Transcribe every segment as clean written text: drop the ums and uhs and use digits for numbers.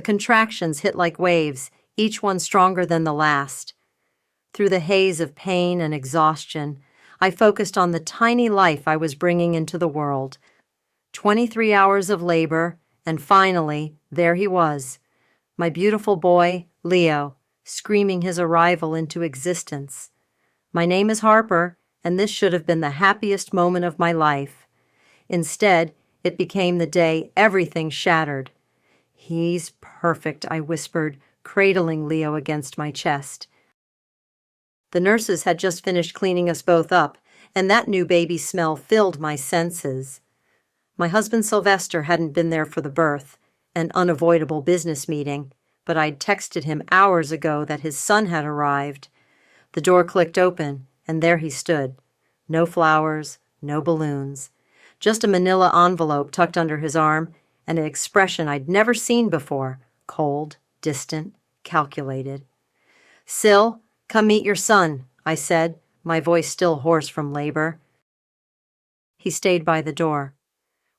contractions hit like waves, each one stronger than the last. Through the haze of pain and exhaustion, I focused on the tiny life I was bringing into the world. 23 hours of labor, and finally, there he was, my beautiful boy, Leo, screaming his arrival into existence. My name is Harper, and this should have been the happiest moment of my life. Instead, it became the day everything shattered. "He's perfect," I whispered, cradling Leo against my chest. The nurses had just finished cleaning us both up, and that new baby smell filled my senses. My husband Sylvester hadn't been there for the birth, an unavoidable business meeting, but I'd texted him hours ago that his son had arrived. The door clicked open, and there he stood. No flowers, no balloons, just a manila envelope tucked under his arm and an expression I'd never seen before, cold, distant, calculated. "Syl, come meet your son," I said, my voice still hoarse from labor. He stayed by the door.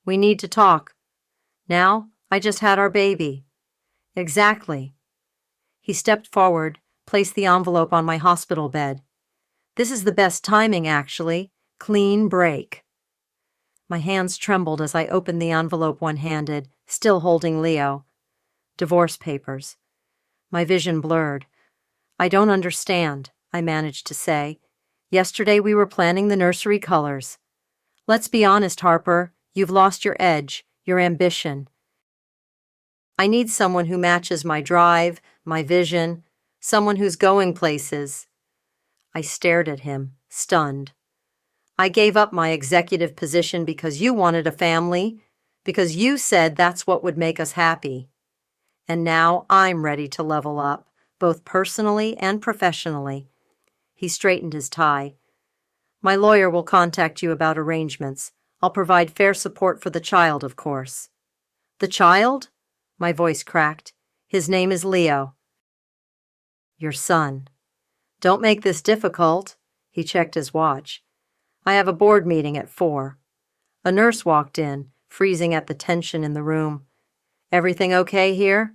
"We need to talk." "Now? I just had our baby." "Exactly." He stepped forward, placed the envelope on my hospital bed. "This is the best timing, actually. Clean break." My hands trembled as I opened the envelope one-handed, still holding Leo. Divorce papers. My vision blurred. "I don't understand," I managed to say. "Yesterday we were planning the nursery colors. Let's be honest, Harper. You've lost your edge, your ambition. I need someone who matches my drive, my vision, someone who's going places." I stared at him, stunned. "I gave up my executive position because you wanted a family, because you said that's what would make us happy. And now I'm ready to level up, both personally and professionally." He straightened his tie. "My lawyer will contact you about arrangements. I'll provide fair support for the child, of course." "The child?" My voice cracked. "His name is Leo." "Your son." "Don't make this difficult." He checked his watch. "I have a board meeting at 4. A nurse walked in, freezing at the tension in the room. "Everything okay here?"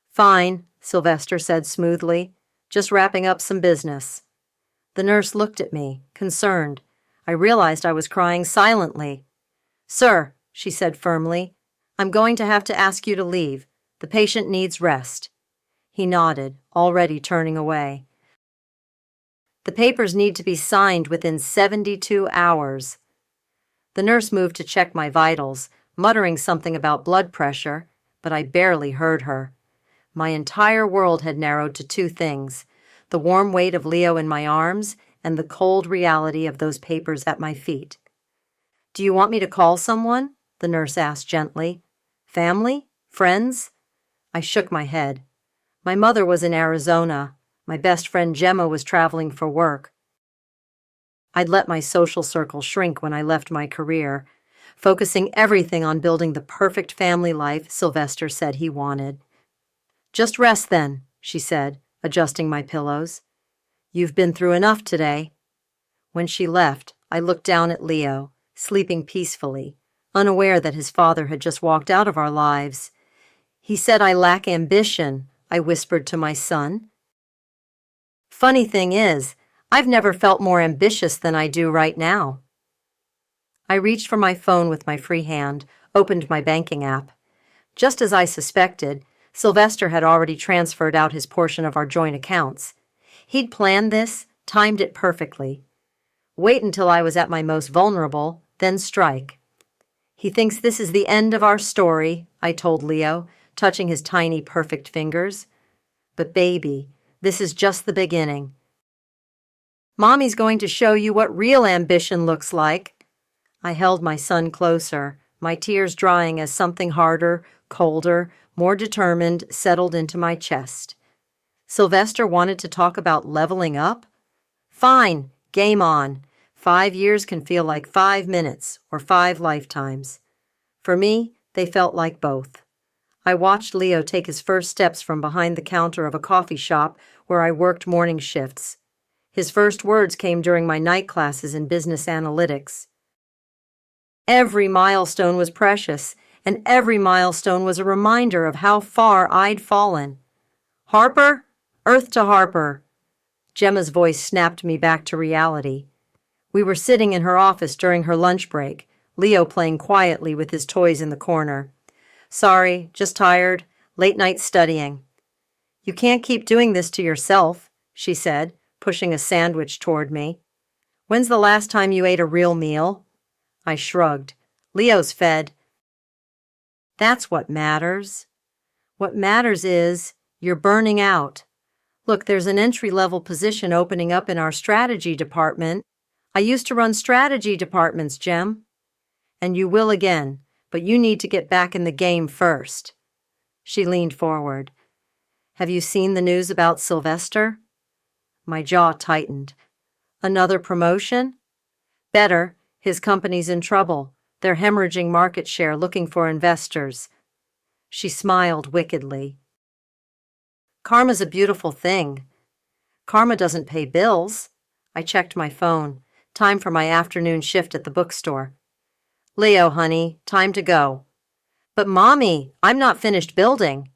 "Fine," Sylvester said smoothly. "Just wrapping up some business." The nurse looked at me, concerned. I realized I was crying silently. "Sir," she said firmly, "I'm going to have to ask you to leave. The patient needs rest." He nodded, already turning away. "The papers need to be signed within 72 hours. The nurse moved to check my vitals, muttering something about blood pressure, but I barely heard her. My entire world had narrowed to two things: the warm weight of Leo in my arms and the cold reality of those papers at my feet. "Do you want me to call someone?" the nurse asked gently. "Family? Friends?" I shook my head. My mother was in Arizona. My best friend Gemma was traveling for work. I'd let my social circle shrink when I left my career, focusing everything on building the perfect family life Sylvester said he wanted. "Just rest then," she said, adjusting my pillows. "You've been through enough today." When she left, I looked down at Leo, sleeping peacefully, unaware that his father had just walked out of our lives. "He said I lack ambition," I whispered to my son. "Funny thing is, I've never felt more ambitious than I do right now." I reached for my phone with my free hand, opened my banking app. Just as I suspected, Sylvester had already transferred out his portion of our joint accounts. He'd planned this, timed it perfectly. Wait until I was at my most vulnerable, then strike. "He thinks this is the end of our story," I told Leo, touching his tiny, perfect fingers. "But baby, this is just the beginning. Mommy's going to show you what real ambition looks like." I held my son closer, my tears drying as something harder, colder, more determined settled into my chest. Sylvester wanted to talk about leveling up? Fine, game on. 5 years can feel like 5 minutes or 5 lifetimes. For me, they felt like both. I watched Leo take his first steps from behind the counter of a coffee shop where I worked morning shifts. His first words came during my night classes in business analytics. Every milestone was precious, and every milestone was a reminder of how far I'd fallen. Harper? Earth to Harper. Gemma's voice snapped me back to reality. We were sitting in her office during her lunch break, Leo playing quietly with his toys in the corner. Sorry, just tired. Late night studying. You can't keep doing this to yourself, she said, pushing a sandwich toward me. When's the last time you ate a real meal? I shrugged. Leo's fed. That's what matters. What matters is you're burning out. Look, there's an entry-level position opening up in our strategy department. I used to run strategy departments, Gem. And you will again, but you need to get back in the game first. She leaned forward. Have you seen the news about Sylvester? My jaw tightened. Another promotion? Better, his company's in trouble. They're hemorrhaging market share, looking for investors. She smiled wickedly. Karma's a beautiful thing. Karma doesn't pay bills. I checked my phone. Time for my afternoon shift at the bookstore. Leo, honey, time to go. But Mommy, I'm not finished building.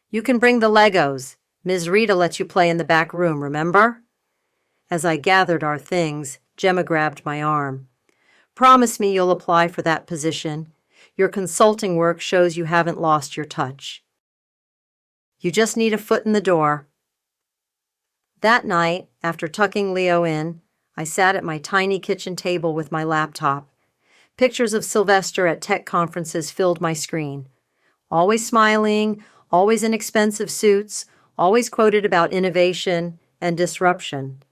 You can bring the Legos. Ms. Rita lets you play in the back room, remember? As I gathered our things, Gemma grabbed my arm. Promise me you'll apply for that position. Your consulting work shows you haven't lost your touch. You just need a foot in the door. That night, after tucking Leo in, I sat at my tiny kitchen table with my laptop. Pictures of Sylvester at tech conferences filled my screen. Always smiling, always in expensive suits, always quoted about innovation and disruption.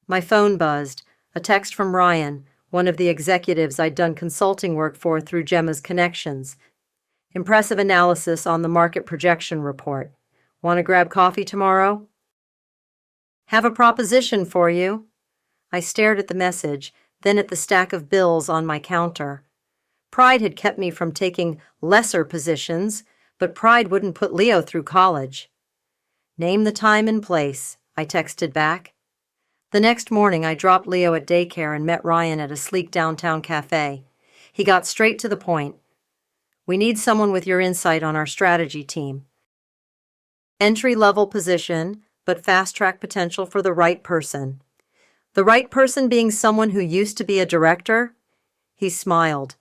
My phone buzzed, a text from Ryan, one of the executives I'd done consulting work for through Gemma's connections. Impressive analysis on the market projection report. Want to grab coffee tomorrow? Have a proposition for you. I stared at the message, then at the stack of bills on my counter. Pride had kept me from taking lesser positions, but pride wouldn't put Leo through college. Name the time and place, I texted back. The next morning, I dropped Leo at daycare and met Ryan at a sleek downtown cafe. He got straight to the point. We need someone with your insight on our strategy team. Entry-level position, but fast-track potential for the right person. The right person being someone who used to be a director? He smiled.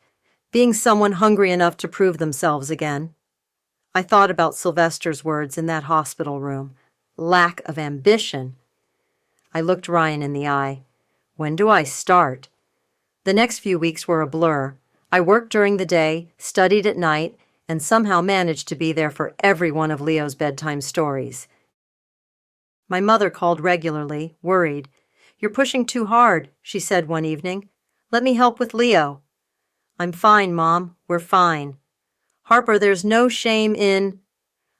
Being someone hungry enough to prove themselves again. I thought about Sylvester's words in that hospital room. Lack of ambition. I looked Ryan in the eye. When do I start? The next few weeks were a blur. I worked during the day, studied at night, and somehow managed to be there for every one of Leo's bedtime stories. My mother called regularly, worried. You're pushing too hard, she said one evening. Let me help with Leo. I'm fine, Mom. We're fine. Harper, there's no shame in...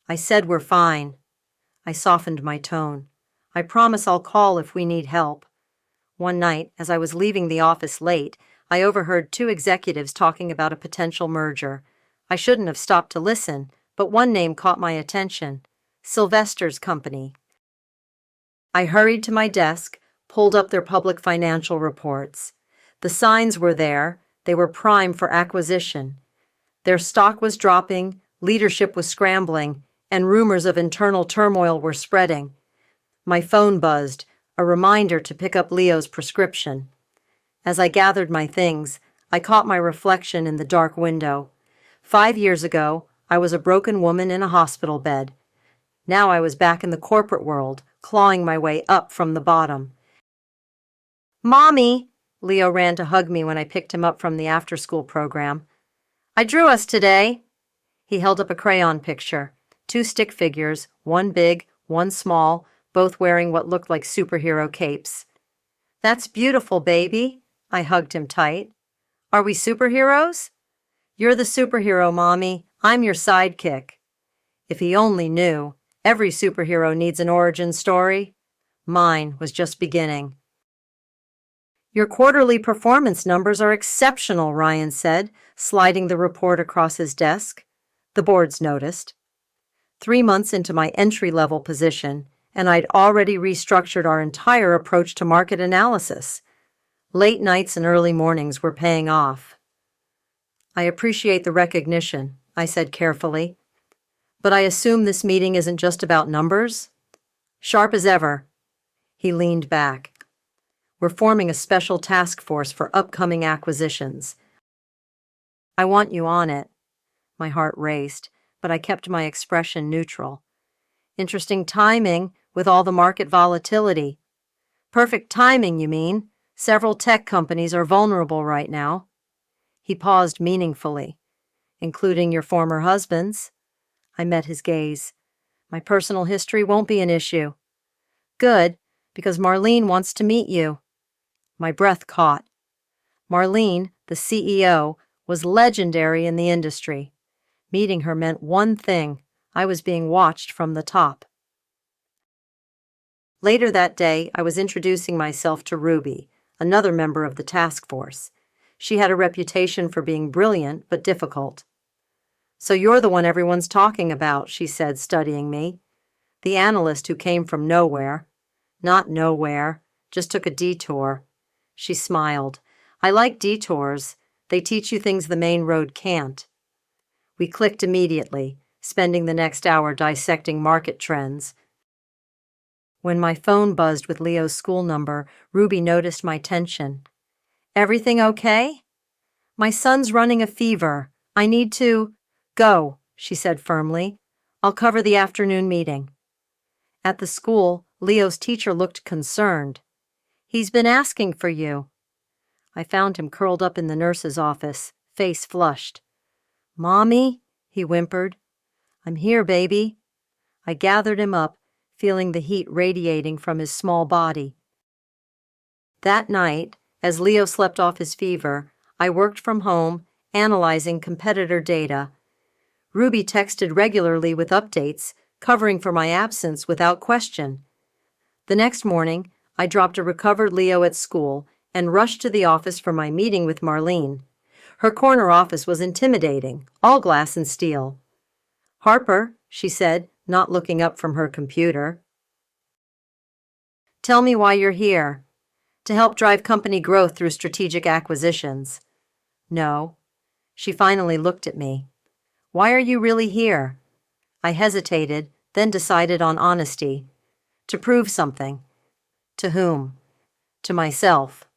I said we're fine. I softened my tone. I promise I'll call if we need help. One night, as I was leaving the office late, I overheard two executives talking about a potential merger. I shouldn't have stopped to listen, but one name caught my attention. Sylvester's company. I hurried to my desk, pulled up their public financial reports. The signs were there. They were prime for acquisition. Their stock was dropping, leadership was scrambling, and rumors of internal turmoil were spreading. My phone buzzed, a reminder to pick up Leo's prescription. As I gathered my things, I caught my reflection in the dark window. 5 years ago, I was a broken woman in a hospital bed. Now I was back in the corporate world, clawing my way up from the bottom. Mommy! Leo ran to hug me when I picked him up from the after-school program. I drew us today. He held up a crayon picture. 2 stick figures, one big, one small, both wearing what looked like superhero capes. That's beautiful, baby. I hugged him tight. Are we superheroes? You're the superhero, Mommy. I'm your sidekick. If he only knew, every superhero needs an origin story. Mine was just beginning. Your quarterly performance numbers are exceptional, Ryan said, sliding the report across his desk. The boards noticed. 3 months into my entry-level position, and I'd already restructured our entire approach to market analysis. Late nights and early mornings were paying off. I appreciate the recognition, I said carefully. But I assume this meeting isn't just about numbers? Sharp as ever. He leaned back. We're forming a special task force for upcoming acquisitions. I want you on it. My heart raced, but I kept my expression neutral. Interesting timing with all the market volatility. Perfect timing, you mean? Several tech companies are vulnerable right now. He paused meaningfully. Including your former husband's. I met his gaze. My personal history won't be an issue. Good, because Marlene wants to meet you. My breath caught. Marlene, the CEO, was legendary in the industry. Meeting her meant one thing: I was being watched from the top. Later that day, I was introducing myself to Ruby, another member of the task force. She had a reputation for being brilliant but difficult. So you're the one everyone's talking about, she said, studying me. The analyst who came from nowhere. Not nowhere, just took a detour. She smiled. I like detours. They teach you things the main road can't. We clicked immediately, spending the next hour dissecting market trends. When my phone buzzed with Leo's school number, Ruby noticed my tension. Everything okay? My son's running a fever. I need to... Go, she said firmly. I'll cover the afternoon meeting. At the school, Leo's teacher looked concerned. He's been asking for you. I found him curled up in the nurse's office, face flushed. Mommy, he whimpered. I'm here, baby. I gathered him up, feeling the heat radiating from his small body. That night, as Leo slept off his fever, I worked from home, analyzing competitor data. Ruby texted regularly with updates, covering for my absence without question. The next morning, I dropped a recovered Leo at school and rushed to the office for my meeting with Marlene. Her corner office was intimidating, all glass and steel. Harper, she said, not looking up from her computer. Tell me why you're here. To help drive company growth through strategic acquisitions. No. She finally looked at me. Why are you really here? I hesitated, then decided on honesty. To prove something. To whom? To myself.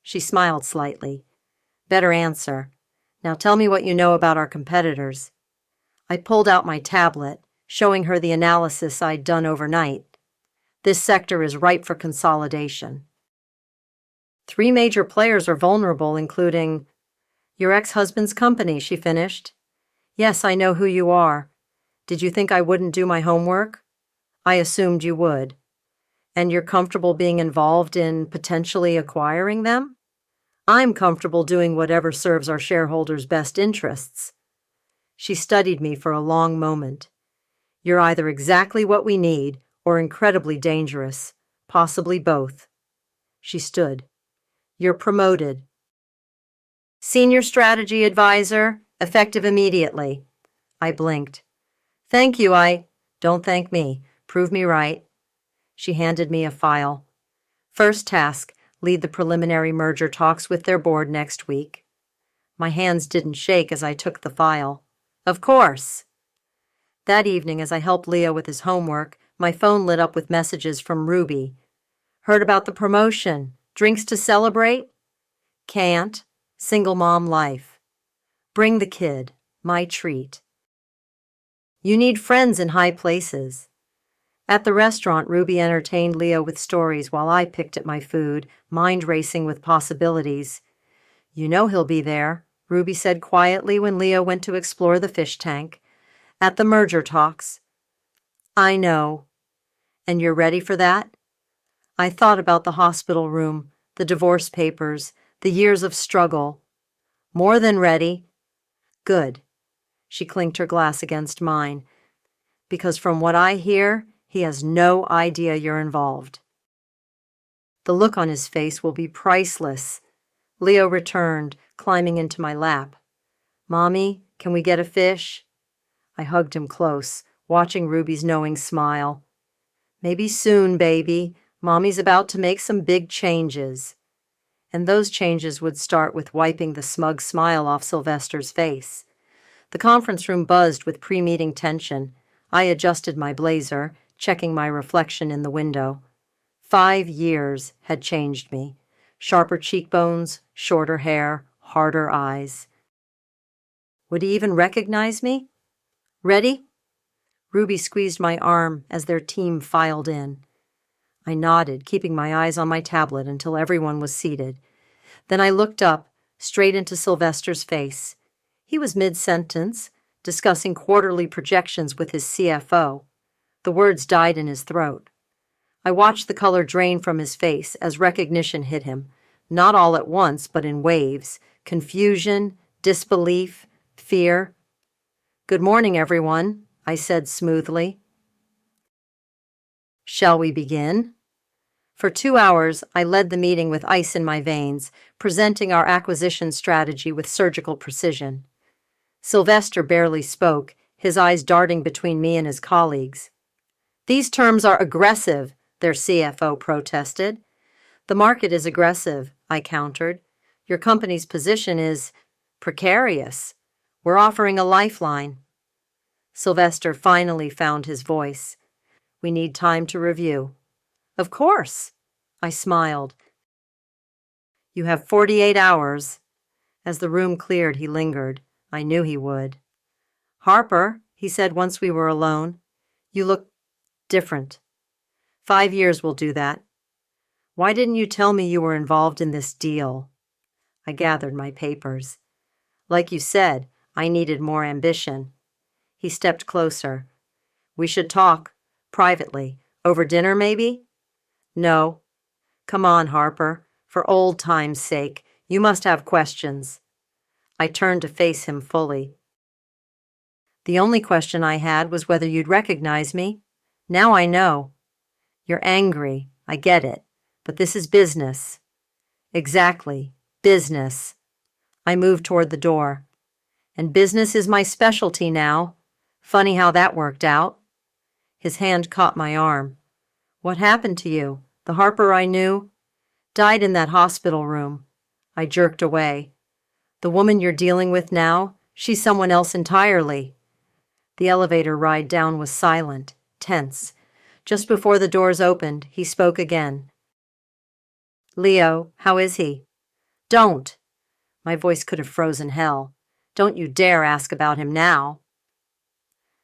She smiled slightly. Better answer. Now tell me what you know about our competitors. I pulled out my tablet, showing her the analysis I'd done overnight. This sector is ripe for consolidation. 3 major players are vulnerable, including your ex-husband's company, she finished. Yes, I know who you are. Did you think I wouldn't do my homework? I assumed you would. And you're comfortable being involved in potentially acquiring them? I'm comfortable doing whatever serves our shareholders' best interests. She studied me for a long moment. You're either exactly what we need or incredibly dangerous, possibly both. She stood. You're promoted. Senior Strategy Advisor, effective immediately. I blinked. Thank you, Don't thank me. Prove me right. She handed me a file. First task, lead the preliminary merger talks with their board next week. My hands didn't shake as I took the file. Of course. That evening, as I helped Leo with his homework, my phone lit up with messages from Ruby. Heard about the promotion. Drinks to celebrate? Can't. Single mom life. Bring the kid. My treat. You need friends in high places. At the restaurant, Ruby entertained Leo with stories while I picked at my food, mind racing with possibilities. You know he'll be there, Ruby said quietly when Leo went to explore the fish tank. At the merger talks. I know. And you're ready for that? I thought about the hospital room, the divorce papers, the years of struggle. More than ready. Good. She clinked her glass against mine. Because from what I hear, he has no idea you're involved. The look on his face will be priceless. Leo returned, climbing into my lap. Mommy, can we get a fish? I hugged him close, watching Ruby's knowing smile. Maybe soon, baby. Mommy's about to make some big changes. And those changes would start with wiping the smug smile off Sylvester's face. The conference room buzzed with pre-meeting tension. I adjusted my blazer, checking my reflection in the window. 5 years had changed me. Sharper cheekbones, shorter hair, harder eyes. Would he even recognize me? Ready? Ruby squeezed my arm as their team filed in. I nodded, keeping my eyes on my tablet until everyone was seated. Then I looked up, straight into Sylvester's face. He was mid-sentence, discussing quarterly projections with his CFO. The words died in his throat. I watched the color drain from his face as recognition hit him, not all at once, but in waves. Confusion, disbelief, fear. "Good morning, everyone," I said smoothly. "Shall we begin?" For 2 hours, I led the meeting with ice in my veins, presenting our acquisition strategy with surgical precision. Sylvester barely spoke, his eyes darting between me and his colleagues. "These terms are aggressive," their CFO protested. "The market is aggressive," I countered. "Your company's position is precarious. We're offering a lifeline." Sylvester finally found his voice. "We need time to review." "Of course," I smiled. "You have 48 hours. As the room cleared, he lingered. I knew he would. "Harper," he said once we were alone, "you look different. 5 years will do that. Why didn't you tell me you were involved in this deal?" I gathered my papers. "Like you said, I needed more ambition." He stepped closer. "We should talk, privately. Over dinner, maybe?" "No. Come on, Harper. For old time's sake, you must have questions." I turned to face him fully. "The only question I had was whether you'd recognize me. Now I know. You're angry, I get it, but this is business." "Exactly, business." I moved toward the door. "And business is my specialty now. Funny how that worked out." His hand caught my arm. "What happened to you? The Harper I knew?" "Died in that hospital room." I jerked away. "The woman you're dealing with now, she's someone else entirely." The elevator ride down was silent, tense. Just before the doors opened, he spoke again. "Leo, how is he?" "Don't." My voice could have frozen hell. "Don't you dare ask about him now."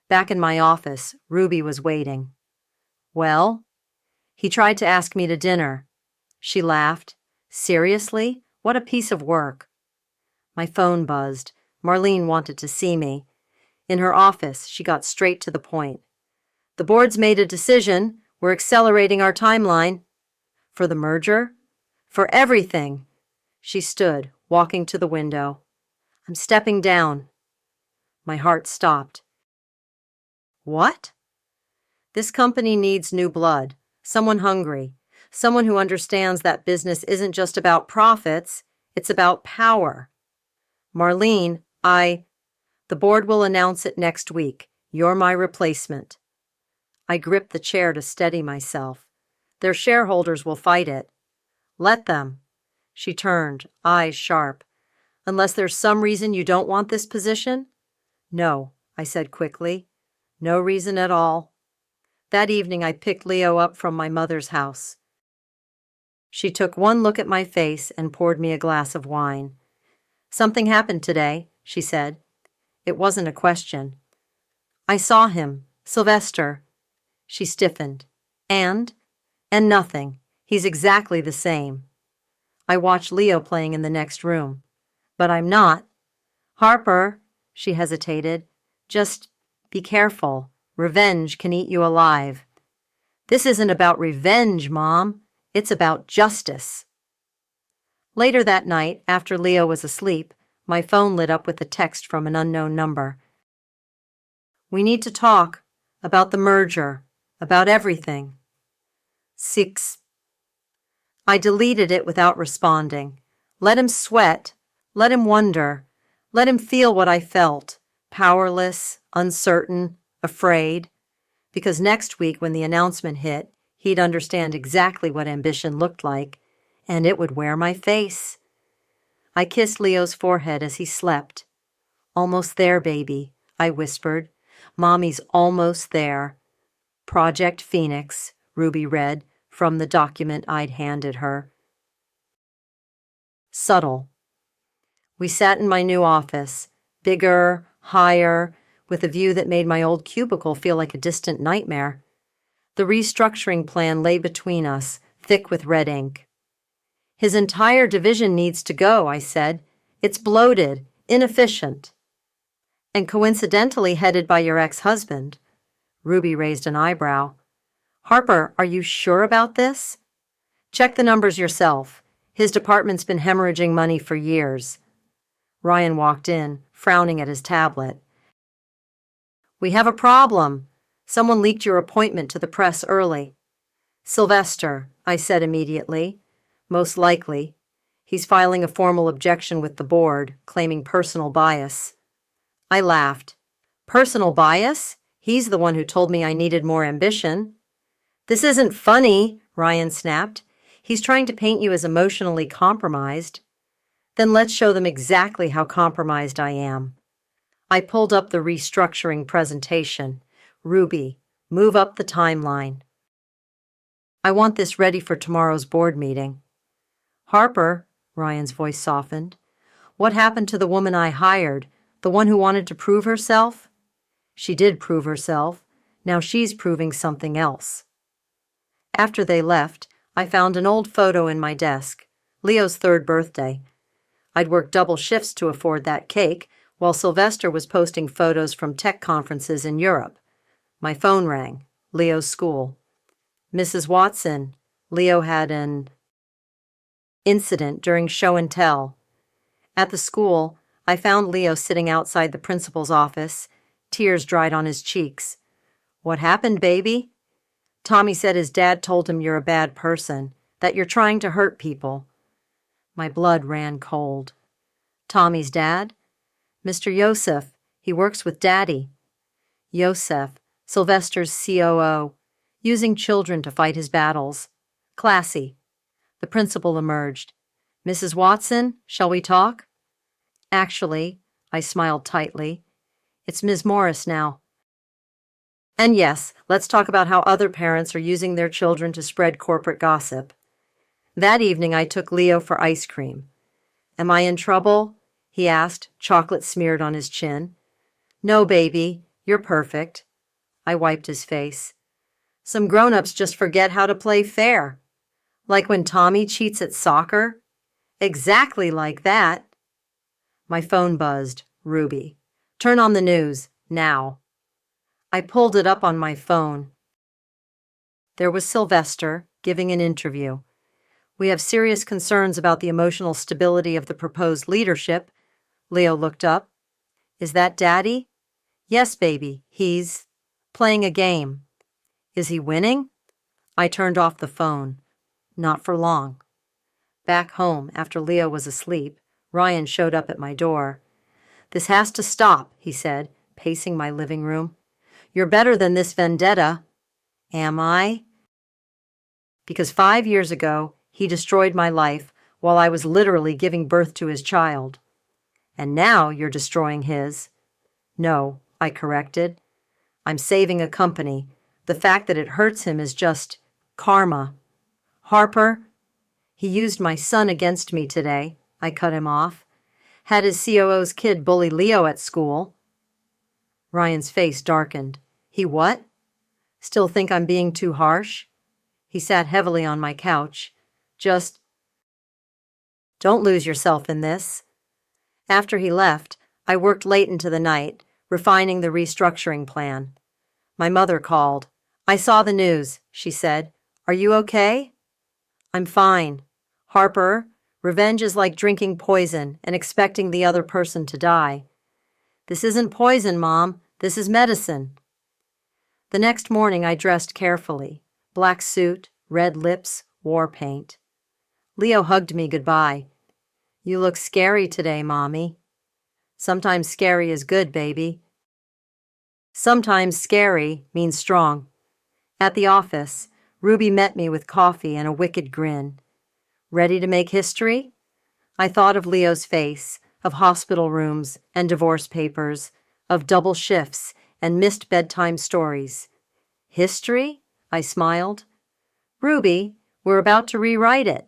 Back in my office, Ruby was waiting. "Well?" "He tried to ask me to dinner." She laughed. "Seriously? What a piece of work." My phone buzzed. Marlene wanted to see me. In her office, she got straight to the point. "The board's made a decision. We're accelerating our timeline." "For the merger?" "For everything." She stood, walking to the window. "I'm stepping down." My heart stopped. "What?" "This company needs new blood, someone hungry, someone who understands that business isn't just about profits, it's about power." "Marlene, the board will announce it next week. You're my replacement." I gripped the chair to steady myself. "Their shareholders will fight it." "Let them." She turned, eyes sharp. "Unless there's some reason you don't want this position?" "No," I said quickly. "No reason at all." That evening I picked Leo up from my mother's house. She took one look at my face and poured me a glass of wine. "Something happened today," she said. It wasn't a question. "I saw him, Sylvester." She stiffened. "And?" "And nothing. He's exactly the same." I watched Leo playing in the next room. "But I'm not." "Harper," she hesitated. "Just be careful. Revenge can eat you alive." "This isn't about revenge, Mom. It's about justice." Later that night, after Leo was asleep, my phone lit up with a text from an unknown number. "We need to talk about the merger, about everything." 6. I deleted it without responding. Let him sweat. Let him wonder. Let him feel what I felt, powerless, uncertain, afraid. Because next week, when the announcement hit, he'd understand exactly what ambition looked like, And it would wear my face. I kissed Leo's forehead as he slept. "Almost there, baby," I whispered. "Mommy's almost there." "Project Phoenix," Ruby read from the document I'd handed her. Subtle. We sat in my new office, bigger, higher, with a view that made my old cubicle feel like a distant nightmare. The restructuring plan lay between us, thick with red ink. "His entire division needs to go," I said. "It's bloated, inefficient." "And coincidentally headed by your ex-husband." Ruby raised an eyebrow. "Harper, are you sure about this?" "Check the numbers yourself. His department's been hemorrhaging money for years." Ryan walked in, frowning at his tablet. "We have a problem. Someone leaked your appointment to the press early." "Sylvester," I said immediately. "Most likely. He's filing a formal objection with the board, claiming personal bias." I laughed. "Personal bias? He's the one who told me I needed more ambition." "This isn't funny," Ryan snapped. "He's trying to paint you as emotionally compromised." "Then let's show them exactly how compromised I am." I pulled up the restructuring presentation. "Ruby, move up the timeline. I want this ready for tomorrow's board meeting." "Harper," Ryan's voice softened, "what happened to the woman I hired, the one who wanted to prove herself?" "She did prove herself. Now she's proving something else." After they left, I found an old photo in my desk, Leo's 3rd birthday. I'd worked double shifts to afford that cake, while Sylvester was posting photos from tech conferences in Europe. My phone rang. Leo's school. "Mrs. Watson, Leo had an incident during show and tell." At the school, I found Leo sitting outside the principal's office, tears dried on his cheeks. "What happened, baby?" "Tommy said his dad told him you're a bad person, that you're trying to hurt people." My blood ran cold. "Tommy's dad?" "Mr. Yosef. He works with Daddy." Yosef, Sylvester's COO, using children to fight his battles. Classy. The principal emerged. "Mrs. Watson, shall we talk?" "Actually," I smiled tightly, "it's Ms. Morris now. And yes, let's talk about how other parents are using their children to spread corporate gossip." That evening I took Leo for ice cream. "Am I in trouble?" he asked, chocolate smeared on his chin. "No, baby, you're perfect." I wiped his face. "Some grown-ups just forget how to play fair." "Like when Tommy cheats at soccer?" "Exactly like that." My phone buzzed. Ruby. "Turn on the news, now." I pulled it up on my phone. There was Sylvester giving an interview. "We have serious concerns about the emotional stability of the proposed leadership." Leo looked up. "Is that Daddy?" "Yes, baby. He's playing a game." "Is he winning?" I turned off the phone. Not for long. Back home, after Leo was asleep, Ryan showed up at my door. "This has to stop," he said, pacing my living room. "You're better than this vendetta." "Am I?" "Because 5 years ago, he destroyed my life while I was literally giving birth to his child. And now you're destroying his." "No," I corrected. "I'm saving a company. The fact that it hurts him is just karma." "Harper, he used my son against me today." I cut him off. "Had his COO's kid bully Leo at school." Ryan's face darkened. "He what? Still think I'm being too harsh?" He sat heavily on my couch. "Just don't lose yourself in this." After he left, I worked late into the night, refining the restructuring plan. My mother called. "I saw the news," she said. "Are you okay?" "I'm fine. Harper, revenge is like drinking poison and expecting the other person to die." "This isn't poison, Mom. This is medicine." The next morning I dressed carefully. Black suit, red lips, war paint. Leo hugged me goodbye. "You look scary today, Mommy." "Sometimes scary is good, baby." Sometimes scary means strong. At the office, Ruby met me with coffee and a wicked grin. Ready to make history? I thought of Leo's face, of hospital rooms and divorce papers, of double shifts and missed bedtime stories. History? I smiled. Ruby, we're about to rewrite it.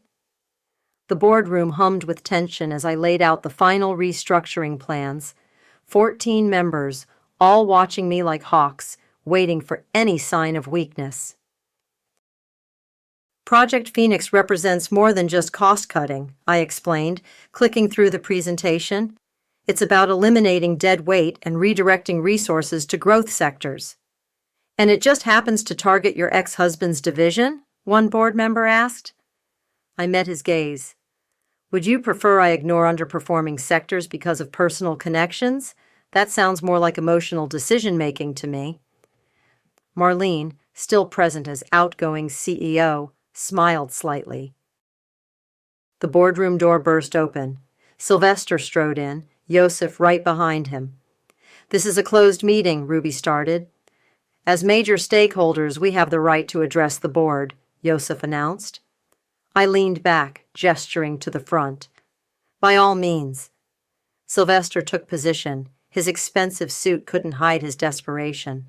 The boardroom hummed with tension as I laid out the final restructuring plans. 14 members, all watching me like hawks, waiting for any sign of weakness. Project Phoenix represents more than just cost-cutting, I explained, clicking through the presentation. It's about eliminating dead weight and redirecting resources to growth sectors. And it just happens to target your ex-husband's division? One board member asked. I met his gaze. Would you prefer I ignore underperforming sectors because of personal connections? That sounds more like emotional decision-making to me. Marlene, still present as outgoing CEO, smiled slightly. The boardroom door burst open. Sylvester strode in, Yosef right behind him. This is a closed meeting, Ruby started. As major stakeholders, we have the right to address the board, Yosef announced. I leaned back, gesturing to the front. By all means. Sylvester took position. His expensive suit couldn't hide his desperation.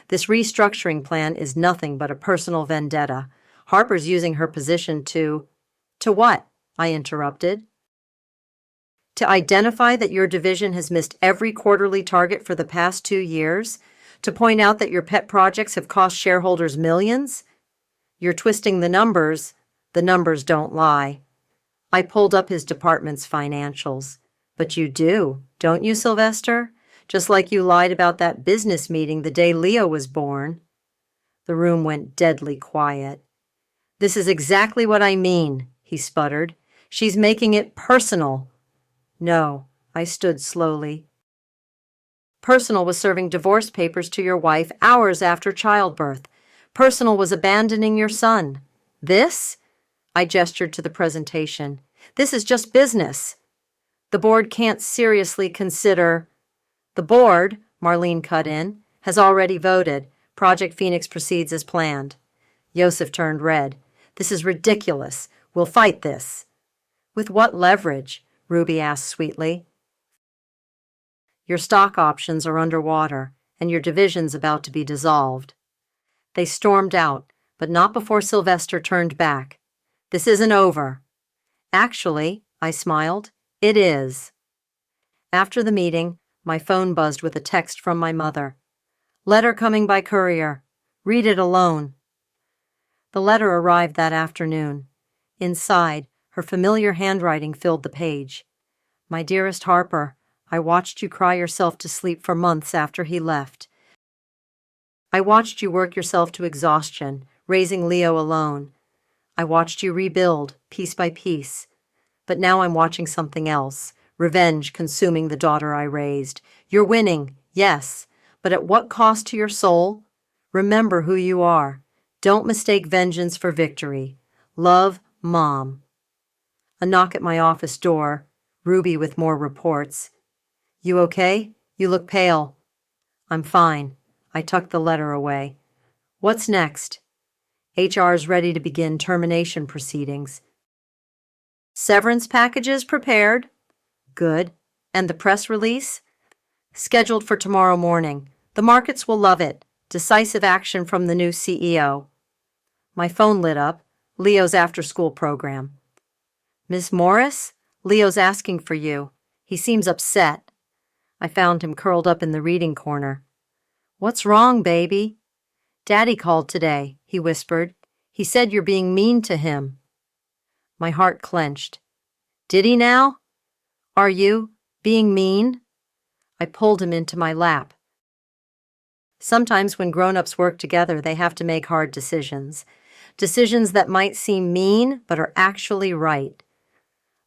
This restructuring plan is nothing but a personal vendetta. Harper's using her position to... To what? I interrupted. To identify that your division has missed every quarterly target for the past 2 years? To point out that your pet projects have cost shareholders millions? You're twisting the numbers. The numbers don't lie. I pulled up his department's financials. But you do, don't you, Sylvester? Just like you lied about that business meeting the day Leo was born. The room went deadly quiet. This is exactly what I mean, he sputtered. She's making it personal. No, I stood slowly. Personal was serving divorce papers to your wife hours after childbirth. Personal was abandoning your son. This? I gestured to the presentation. This is just business. The board can't seriously consider... The board, Marlene cut in, has already voted. Project Phoenix proceeds as planned. Yosef turned red. This is ridiculous. We'll fight this. With what leverage? Ruby asked sweetly. Your stock options are underwater, and your division's about to be dissolved. They stormed out, but not before Sylvester turned back. This isn't over. Actually, I smiled, it is. After the meeting, my phone buzzed with a text from my mother. Letter coming by courier. Read it alone. The letter arrived that afternoon. Inside, her familiar handwriting filled the page. My dearest Harper, I watched you cry yourself to sleep for months after he left. I watched you work yourself to exhaustion, raising Leo alone. I watched you rebuild, piece by piece. But now I'm watching something else, revenge consuming the daughter I raised. You're winning, yes, but at what cost to your soul? Remember who you are. Don't mistake vengeance for victory. Love, Mom. A knock at my office door, Ruby with more reports. You okay? You look pale. I'm fine. I tucked the letter away. What's next? HR's ready to begin termination proceedings. Severance packages prepared. Good. And the press release? Scheduled for tomorrow morning. The markets will love it. Decisive action from the new CEO. My phone lit up. Leo's after-school program. Miss Morris? Leo's asking for you. He seems upset. I found him curled up in the reading corner. What's wrong, baby? Daddy called today, he whispered. He said you're being mean to him. My heart clenched. Did he now? Are you being mean? I pulled him into my lap. Sometimes when grown-ups work together, they have to make hard decisions. Decisions that might seem mean, but are actually right.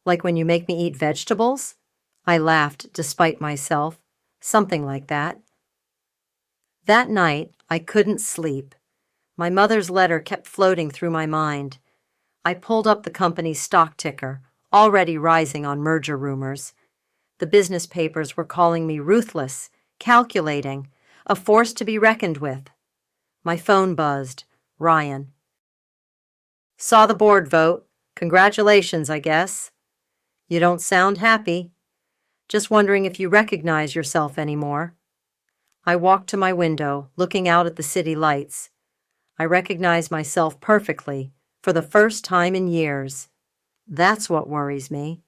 Like when you make me eat vegetables? I laughed, despite myself. Something like that. That night, I couldn't sleep. My mother's letter kept floating through my mind. I pulled up the company's stock ticker, already rising on merger rumors. The business papers were calling me ruthless, calculating, a force to be reckoned with. My phone buzzed. Ryan. Saw the board vote. Congratulations, I guess. You don't sound happy. Just wondering if you recognize yourself anymore. I walked to my window, looking out at the city lights. I recognize myself perfectly, for the first time in years. That's what worries me.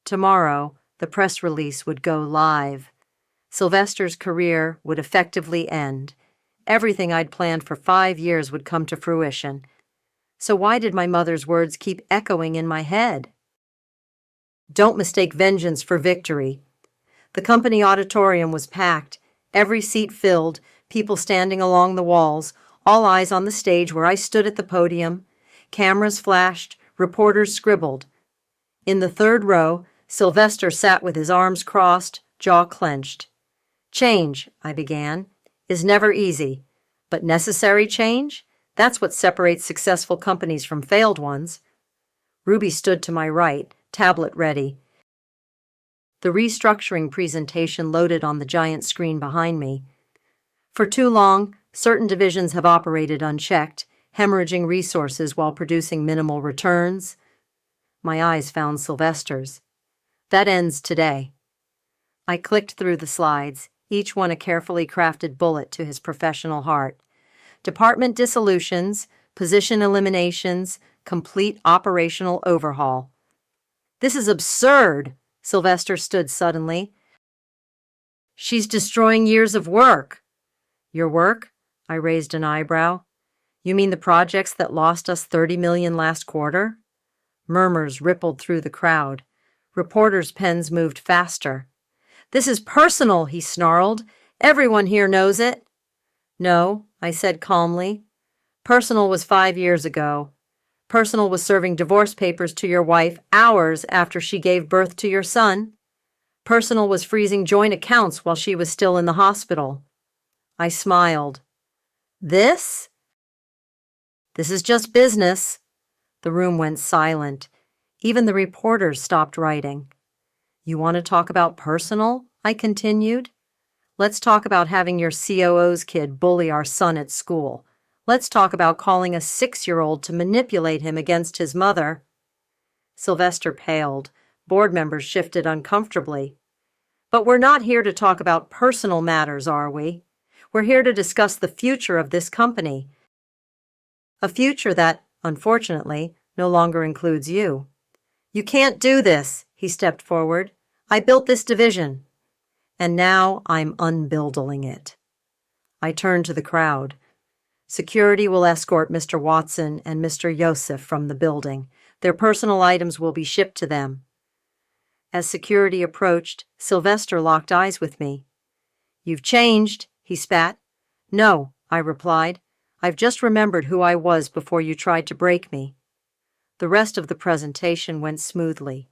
Tomorrow, the press release would go live. Sylvester's career would effectively end. Everything I'd planned for 5 years would come to fruition. So why did my mother's words keep echoing in my head? Don't mistake vengeance for victory. The company auditorium was packed, every seat filled, people standing along the walls, all eyes on the stage where I stood at the podium. Cameras flashed, reporters scribbled. In the third row, Sylvester sat with his arms crossed, jaw clenched. Change, I began, is never easy, but necessary change? That's what separates successful companies from failed ones. Ruby stood to my right, tablet ready. The restructuring presentation loaded on the giant screen behind me. For too long, certain divisions have operated unchecked, hemorrhaging resources while producing minimal returns. My eyes found Sylvester's. That ends today. I clicked through the slides, each one a carefully crafted bullet to his professional heart. Department dissolutions, position eliminations, complete operational overhaul. This is absurd, Sylvester stood suddenly. She's destroying years of work. Your work? I raised an eyebrow. You mean the projects that lost us $30 million last quarter? Murmurs rippled through the crowd. Reporters' pens moved faster. This is personal, he snarled. Everyone here knows it. No, I said calmly. Personal was 5 years ago. Personal was serving divorce papers to your wife hours after she gave birth to your son. Personal was freezing joint accounts while she was still in the hospital. I smiled. This? This is just business. The room went silent. Even the reporters stopped writing. You want to talk about personal? I continued. Let's talk about having your COO's kid bully our son at school. Let's talk about calling a 6-year-old to manipulate him against his mother. Sylvester paled. Board members shifted uncomfortably. But we're not here to talk about personal matters, are we? We're here to discuss the future of this company. A future that, unfortunately, no longer includes you. You can't do this, he stepped forward. I built this division. And now I'm unbuilding it. I turned to the crowd. Security will escort Mr. Watson and Mr. Yosef from the building. Their personal items will be shipped to them. As security approached, Sylvester locked eyes with me. You've changed, he spat. No, I replied. I've just remembered who I was before you tried to break me. The rest of the presentation went smoothly.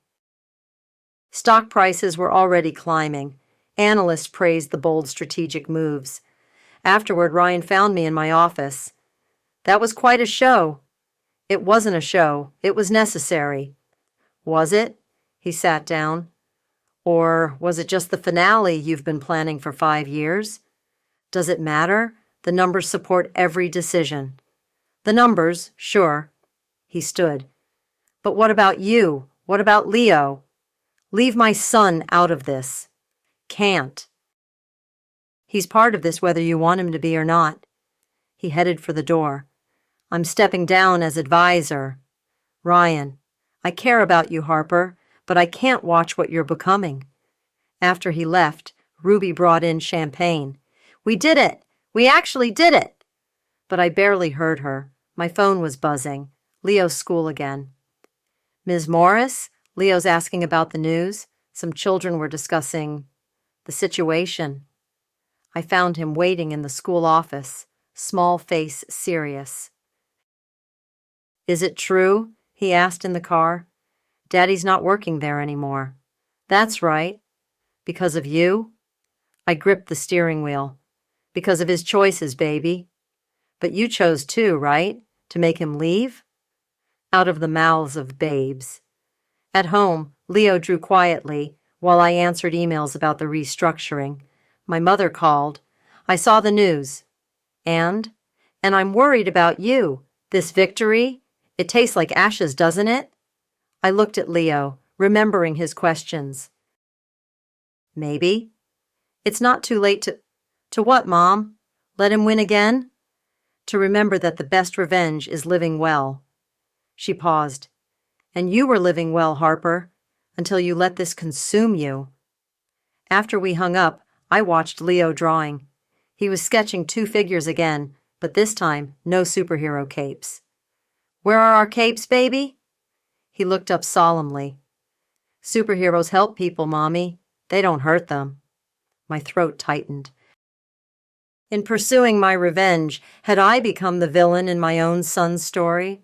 Stock prices were already climbing. Analysts praised the bold strategic moves. Afterward, Ryan found me in my office. That was quite a show. It wasn't a show. It was necessary. Was it? He sat down. Or was it just the finale you've been planning for 5 years? Does it matter? The numbers support every decision. The numbers, sure. He stood. But what about you? What about Leo? Leave my son out of this. Can't. He's part of this whether you want him to be or not. He headed for the door. I'm stepping down as advisor. Ryan, I care about you, Harper, but I can't watch what you're becoming. After he left, Ruby brought in champagne. We did it! We actually did it! But I barely heard her. My phone was buzzing. Leo's school again. Ms. Morris? Leo's asking about the news. Some children were discussing the situation. I found him waiting in the school office, small face serious. Is it true? He asked in the car. Daddy's not working there anymore. That's right. Because of you? I gripped the steering wheel. Because of his choices, baby. But you chose too, right? To make him leave? Out of the mouths of babes. At home, Leo drew quietly while I answered emails about the restructuring. My mother called. I saw the news. And I'm worried about you. This victory, it tastes like ashes, doesn't it? I looked at Leo, remembering his questions. Maybe. It's not too late to... To what, Mom? Let him win again? To remember that the best revenge is living well. She paused. And you were living well, Harper, until you let this consume you. After we hung up, I watched Leo drawing. He was sketching 2 figures again, but this time, no superhero capes. Where are our capes, baby? He looked up solemnly. Superheroes help people, Mommy. They don't hurt them. My throat tightened. In pursuing my revenge, had I become the villain in my own son's story?